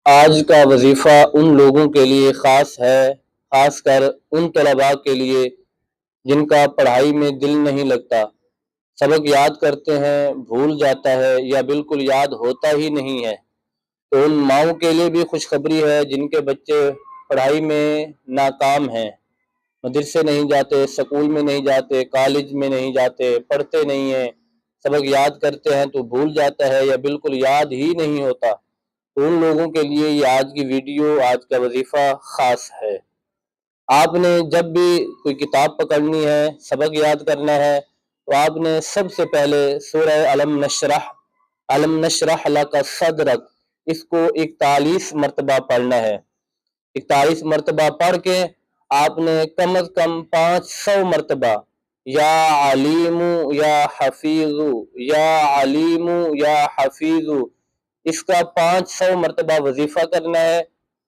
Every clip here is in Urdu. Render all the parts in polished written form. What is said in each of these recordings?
آج کا وظیفہ ان لوگوں کے لیے خاص ہے، خاص کر ان طلباء کے لیے جن کا پڑھائی میں دل نہیں لگتا، سبق یاد کرتے ہیں بھول جاتا ہے یا بالکل یاد ہوتا ہی نہیں ہے۔ تو ان ماؤں کے لیے بھی خوشخبری ہے جن کے بچے پڑھائی میں ناکام ہیں، مدرسے نہیں جاتے، سکول میں نہیں جاتے، کالج میں نہیں جاتے، پڑھتے نہیں ہیں، سبق یاد کرتے ہیں تو بھول جاتا ہے یا بالکل یاد ہی نہیں ہوتا۔ تو ان لوگوں کے لیے یہ آج کی ویڈیو، آج کا وظیفہ خاص ہے۔ آپ نے جب بھی کوئی کتاب پکڑنی ہے، سبق یاد کرنا ہے، تو آپ نے سب سے پہلے سورہ علم نشرح لک صدرک، اس کو 41 مرتبہ پڑھنا ہے۔ 41 مرتبہ پڑھ کے آپ نے کم از کم 500 مرتبہ یا علیم یا حفیظ، یا علیم یا حفیظ، اس کا 500 مرتبہ وظیفہ کرنا ہے۔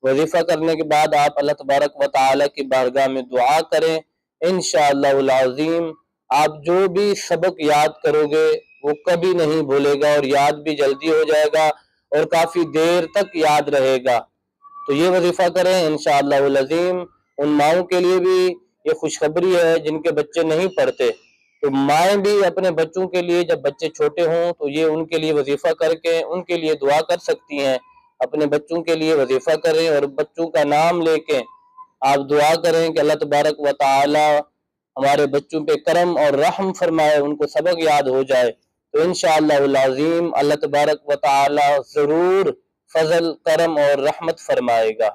وظیفہ کرنے کے بعد آپ اللہ تبارک و تعالی کی بارگاہ میں دعا کریں، انشاءاللہ العظیم آپ جو بھی سبق یاد کرو گے وہ کبھی نہیں بھولے گا، اور یاد بھی جلدی ہو جائے گا اور کافی دیر تک یاد رہے گا۔ تو یہ وظیفہ کریں انشاءاللہ العظیم۔ ان ماؤں کے لیے بھی یہ خوشخبری ہے جن کے بچے نہیں پڑھتے، تو مائیں بھی اپنے بچوں کے لیے جب بچے چھوٹے ہوں تو یہ ان کے لیے وظیفہ کر کے ان کے لیے دعا کر سکتی ہیں۔ اپنے بچوں کے لیے وظیفہ کریں اور بچوں کا نام لے کے آپ دعا کریں کہ اللہ تبارک و تعالی ہمارے بچوں پہ کرم اور رحم فرمائے، ان کو سبق یاد ہو جائے، تو انشاءاللہ العظیم اللہ تبارک و تعالی ضرور فضل، کرم اور رحمت فرمائے گا۔